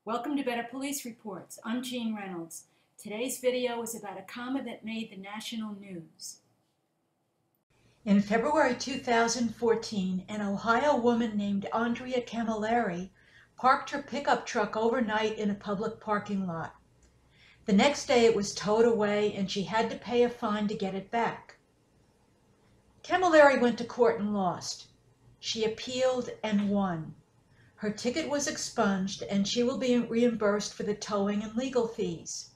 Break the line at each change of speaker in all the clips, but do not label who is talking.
Welcome to Better Police Reports. I'm Jean Reynolds. Today's video is about a comma that made the national news. In February 2014, an Ohio woman named Andrea Camilleri parked her pickup truck overnight in a public parking lot. The next day it was towed away and she had to pay a fine to get it back. Camilleri went to court and lost. She appealed and won. Her ticket was expunged and she will be reimbursed for the towing and legal fees.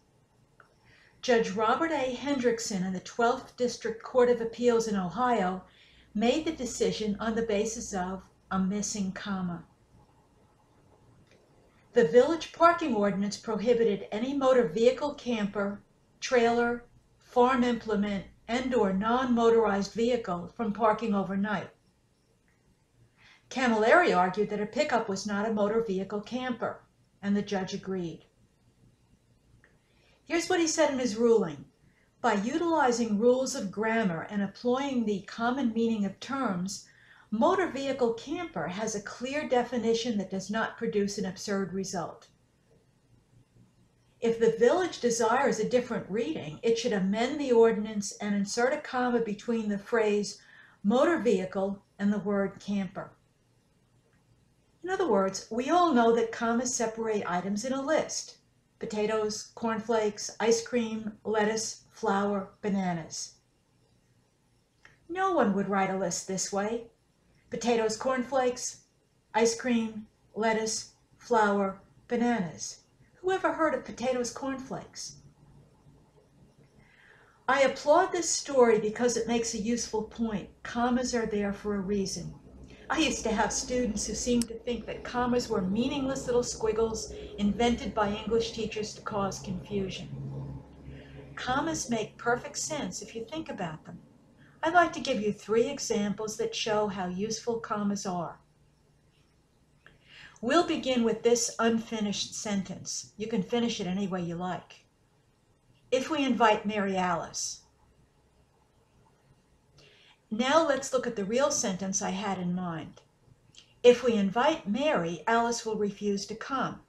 Judge Robert A. Hendrickson in the 12th District Court of Appeals in Ohio made the decision on the basis of a missing comma. The village parking ordinance prohibited any motor vehicle, camper, trailer, farm implement, and/or non-motorized vehicle from parking overnight. Camilleri argued that her pickup was not a motor vehicle camper, and the judge agreed. Here's what he said in his ruling. By utilizing rules of grammar and employing the common meaning of terms, motor vehicle camper has a clear definition that does not produce an absurd result. If the village desires a different reading, it should amend the ordinance and insert a comma between the phrase motor vehicle and the word camper. In other words, we all know that commas separate items in a list: potatoes, cornflakes, ice cream, lettuce, flour, bananas. No one would write a list this way: potatoes, cornflakes, ice cream, lettuce, flour, bananas. Who ever heard of potatoes, cornflakes? I applaud this story because it makes a useful point. Commas are there for a reason. I used to have students who seemed to think that commas were meaningless little squiggles invented by English teachers to cause confusion. Commas make perfect sense if you think about them. I'd like to give you 3 examples that show how useful commas are. We'll begin with this unfinished sentence. You can finish it any way you like. If we invite Mary Alice. Now let's look at the real sentence I had in mind. If we invite Mary, Alice will refuse to come.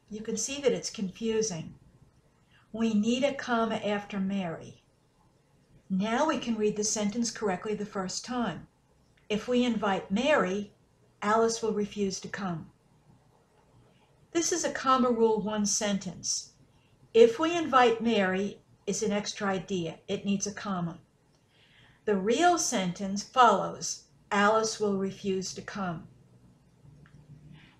You can see that it's confusing. We need a comma after Mary. Now we can read the sentence correctly the first time. If we invite Mary, Alice will refuse to come. This is a comma rule 1 sentence. If we invite Mary is an extra idea. It needs a comma. The real sentence follows: Alice will refuse to come.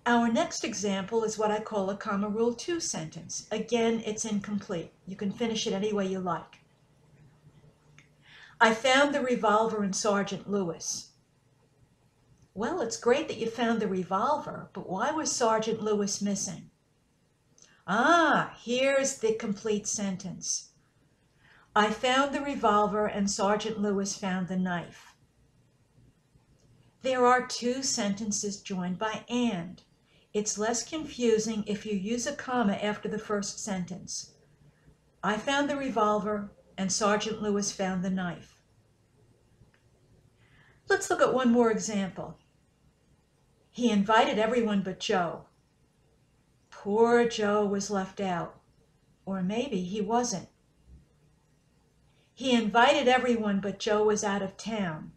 Our next example is what I call a comma rule 2 sentence. Again, it's incomplete. You can finish it any way you like. I found the revolver in Sergeant Lewis. Well, it's great that you found the revolver, but why was Sergeant Lewis missing? Here's the complete sentence. I found the revolver and Sergeant Lewis found the knife. There are 2 sentences joined by and. It's less confusing if you use a comma after the first sentence. I found the revolver and Sergeant Lewis found the knife. Let's look at one more example. He invited everyone but Joe. Poor Joe was left out. Or maybe he wasn't. He invited everyone but Joe was out of town.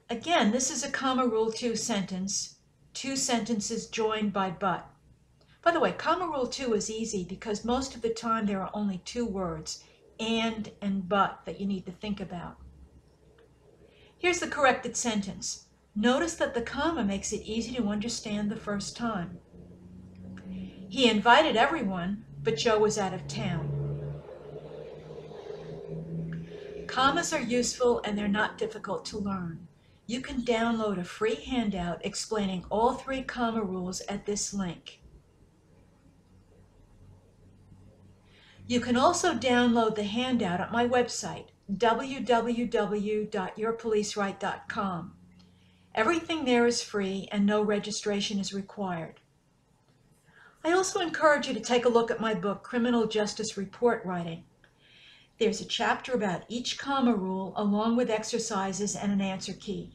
Again, this is a comma rule 2 sentence. 2 sentences joined by but. By the way, comma rule 2 is easy because most of the time there are only 2 words, and but, that you need to think about. Here's the corrected sentence. Notice that the comma makes it easy to understand the first time. He invited everyone, but Joe was out of town. Commas are useful and they're not difficult to learn. You can download a free handout explaining all 3 comma rules at this link. You can also download the handout at my website, www.yourpoliceright.com. Everything there is free and no registration is required. I also encourage you to take a look at my book, Criminal Justice Report Writing. There's a chapter about each comma rule along with exercises and an answer key.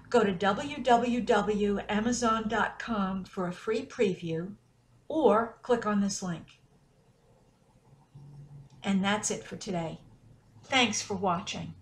Go to www.amazon.com for a free preview or click on this link. And that's it for today. Thanks for watching.